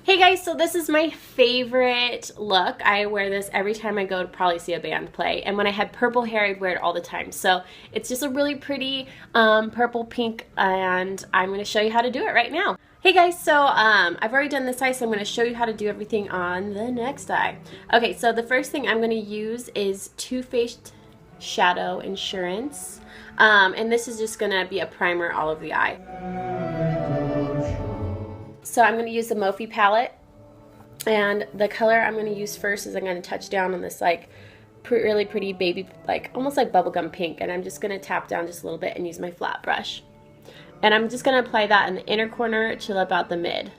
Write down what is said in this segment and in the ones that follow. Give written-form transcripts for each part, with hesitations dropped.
Hey guys, so this is my favorite look. I wear this every time I go to probably see a band play. And when I had purple hair, I'd wear it all the time. So it's just a really pretty purple pink, and I'm going to show you how to do it right now. Hey guys, so I've already done this eye, so I'm going to show you how to do everything on the next eye. Okay, so the first thing I'm going to use is Too Faced Shadow Insurance. And this is just going to be a primer all over the eye. So I'm going to use the Morphie palette, and the color I'm going to use first is I'm going to touch down on this like really pretty baby, like almost like bubblegum pink, and I'm just going to tap down just a little bit and use my flat brush. And I'm just going to apply that in the inner corner to about the mid.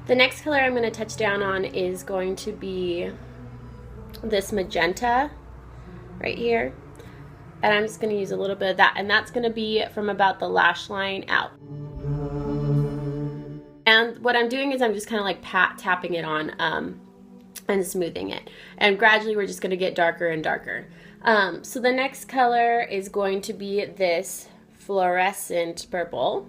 The next color I'm going to touch down on is going to be this magenta right here. And I'm just going to use a little bit of that, and that's going to be from about the lash line out. And what I'm doing is I'm just kind of like tapping it on and smoothing it. And gradually we're just going to get darker and darker. So the next color is going to be this fluorescent purple.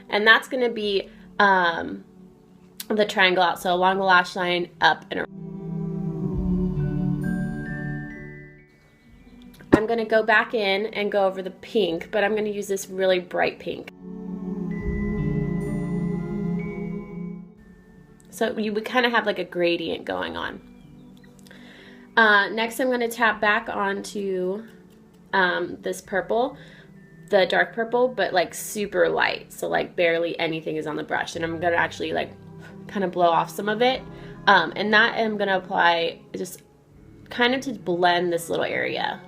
And that's going to be the triangle out, so along the lash line, up and around. I'm going to go back in and go over the pink, but I'm going to use this really bright pink. So you would kind of have like a gradient going on. Next I'm going to tap back onto this purple, the dark purple, but like super light. So like barely anything is on the brush. And I'm going to actually like kind of blow off some of it. And that I'm going to apply just kind of to blend this little area.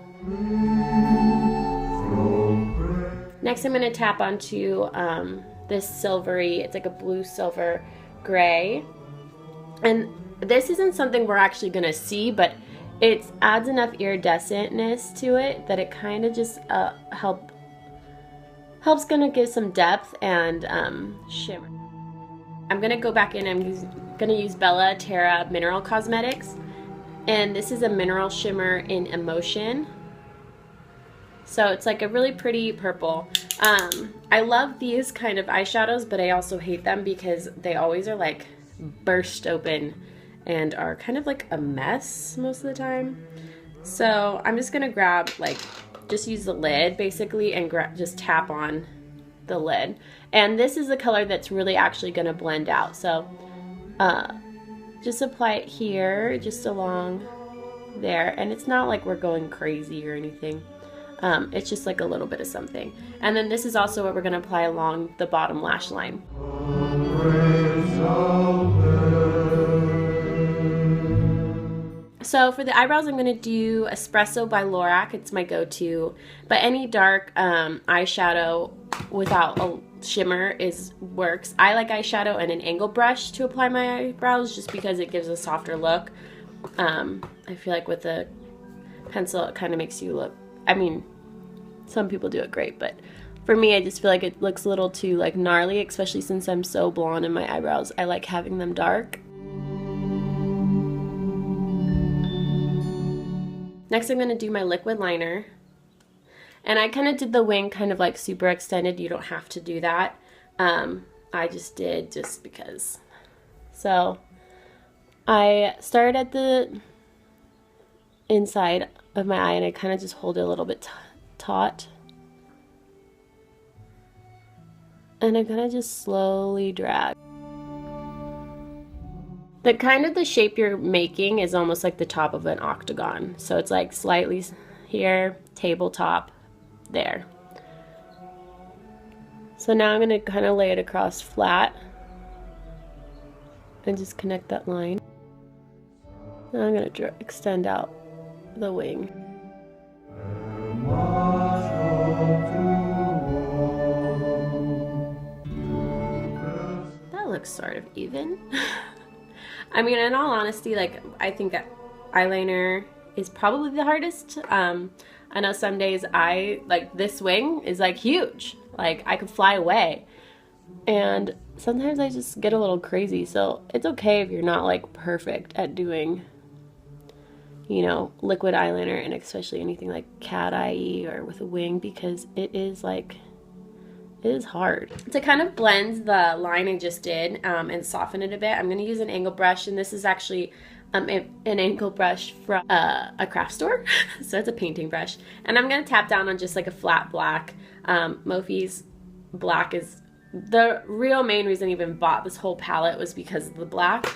Next I'm going to tap onto this silvery, it's like a blue silver gray, and this isn't something we're actually going to see, but it adds enough iridescentness to it that it kind of just helps gonna give some depth and shimmer. I'm going to go back in, I'm going to use Bella Terra Mineral Cosmetics, and this is a mineral shimmer in Emotion. So it's like a really pretty purple. I love these kind of eyeshadows, but I also hate them because they always are like burst open and are kind of like a mess most of the time. So I'm just gonna grab, like, just use the lid basically and just tap on the lid. And this is the color that's really actually gonna blend out. So just apply it here, just along there. And it's not like we're going crazy or anything. It's just like a little bit of something. And then this is also what we're going to apply along the bottom lash line. So for the eyebrows, I'm going to do Esprsso by Lorac. It's my go-to. But any dark eyeshadow without a shimmer works. I like eyeshadow and an angle brush to apply my eyebrows just because it gives a softer look. I feel like with a pencil, it kind of makes you look, I mean, some people do it great, but for me, I just feel like it looks a little too like gnarly, especially since I'm so blonde in my eyebrows. I like having them dark. Next, I'm going to do my liquid liner. And I kind of did the wing kind of like super extended. You don't have to do that. I just did just because. So I started at the inside of my eye and I kind of just hold it a little bit taut, and I'm gonna just slowly drag. The kind of the shape you're making is almost like the top of an octagon, so it's like slightly here, tabletop, there. So now I'm gonna kind of lay it across flat and just connect that line. Now I'm gonna extend out the wing. That looks sort of even. I mean, in all honesty, like, I think eyeliner is probably the hardest. I know some days like this wing is like huge. Like I could fly away. And sometimes I just get a little crazy. So it's okay if you're not like perfect at doing, you know, liquid eyeliner, and especially anything like cat eye or with a wing, because it is like It is hard. To kind of blend the line I just did and soften it a bit, I'm going to use an angle brush, and this is actually an angle brush from a craft store. So it's a painting brush. And I'm going to tap down on just like a flat black. Morphie's black is the real main reason I even bought this whole palette was because of the black,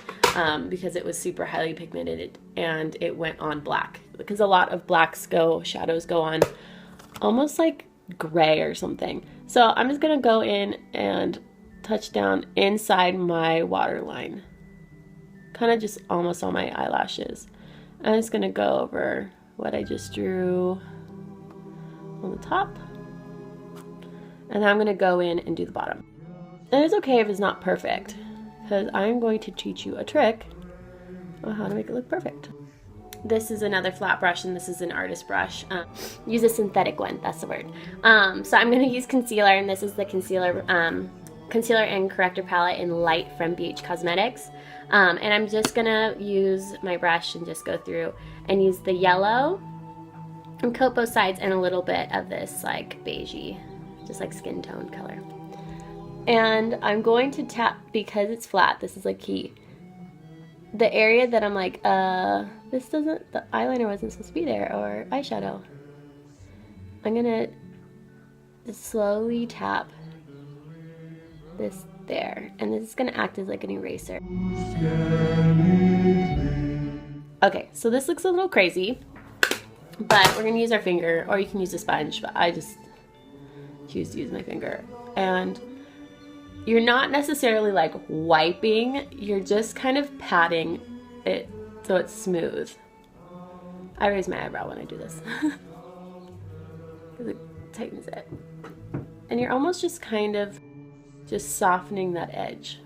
because it was super highly pigmented and it went on black. Because a lot of blacks shadows go on almost like gray or something. So I'm just gonna go in and touch down inside my waterline, kind of just almost on my eyelashes. I'm just gonna go over what I just drew on the top, and then I'm gonna go in and do the bottom. And it's okay if it's not perfect, because I'm going to teach you a trick on how to make it look perfect. This is another flat brush, and this is an artist brush. Use a synthetic one, that's the word. So I'm going to use concealer, and this is the concealer and corrector palette in Light from BH Cosmetics. And I'm just going to use my brush and just go through and use the yellow and coat both sides and a little bit of this like beigey, just like skin tone color. And I'm going to tap, because it's flat, this is like key, the area that I'm like, the eyeliner wasn't supposed to be there, or eyeshadow. I'm gonna just slowly tap this there, and this is gonna act as like an eraser. Okay, so this looks a little crazy, but we're gonna use our finger, or you can use a sponge, but I just choose to use my finger. And you're not necessarily like wiping, you're just kind of patting it so it's smooth. I raise my eyebrow when I do this because it tightens it. And you're almost just kind of just softening that edge.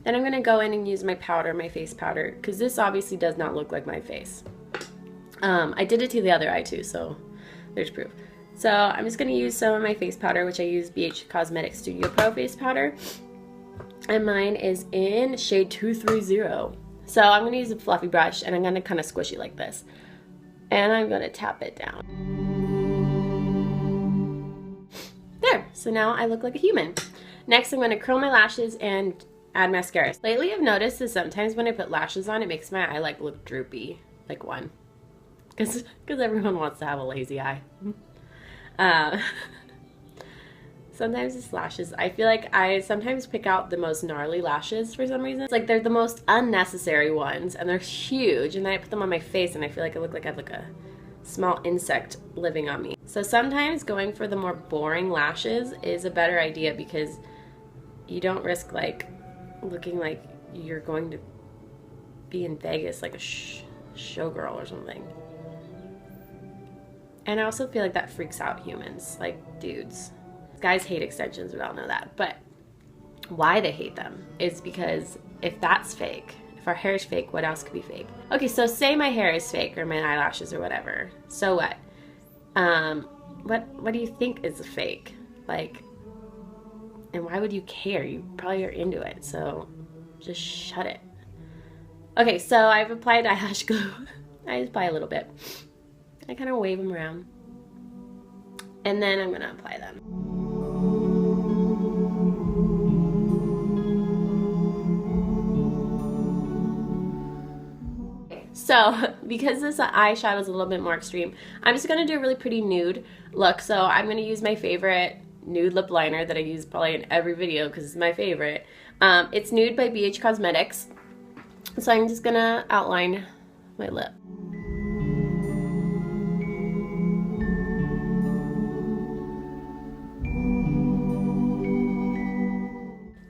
Then I'm going to go in and use my powder, my face powder, because this obviously does not look like my face. I did it to the other eye too, so there's proof. So I'm just going to use some of my face powder, which I use BH Cosmetics Studio Pro face powder. And mine is in shade 230. So I'm going to use a fluffy brush, and I'm going to kind of squish it like this. And I'm going to tap it down. There. So now I look like a human. Next, I'm going to curl my lashes and add mascara. Lately, I've noticed that sometimes when I put lashes on, it makes my eye like look droopy, like one. Because everyone wants to have a lazy eye. Sometimes it's lashes. I feel like I sometimes pick out the most gnarly lashes for some reason. It's like they're the most unnecessary ones, and they're huge, and then I put them on my face and I feel like I look like I have like a small insect living on me. So sometimes going for the more boring lashes is a better idea, because you don't risk like looking like you're going to be in Vegas like a showgirl or something. And I also feel like that freaks out humans, like dudes. Guys hate extensions, we all know that. But why they hate them is because if that's fake, if our hair is fake, what else could be fake? Okay, so say my hair is fake, or my eyelashes or whatever. So what? What do you think is fake? Like, and why would you care? You probably are into it, so just shut it. Okay, so I've applied eyelash glue. I just apply a little bit. I kind of wave them around, and then I'm going to apply them. Okay, so because this eyeshadow is a little bit more extreme, I'm just going to do a really pretty nude look. So I'm going to use my favorite nude lip liner that I use probably in every video because it's my favorite. It's Nude by BH Cosmetics. So I'm just going to outline my lip.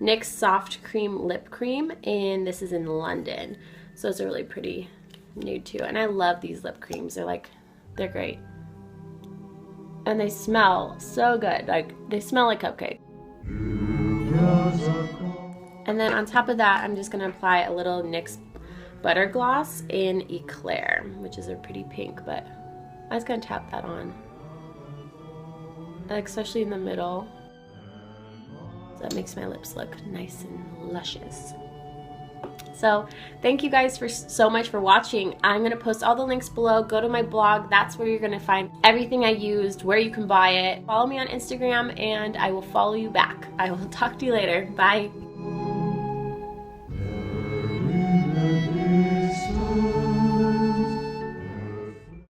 NYX Soft Cream Lip Cream, and this is in London. So it's a really pretty nude too. And I love these lip creams. They're great. And they smell so good. Like, they smell like cupcake. And then on top of that, I'm just gonna apply a little NYX Butter Gloss in Eclair, which is a pretty pink, but I was gonna tap that on. Especially in the middle. That makes my lips look nice and luscious. So thank you guys so much for watching. I'm going to post all the links below. Go to my blog. That's where you're going to find everything I used, where you can buy it. Follow me on Instagram and I will follow you back. I will talk to you later. Bye.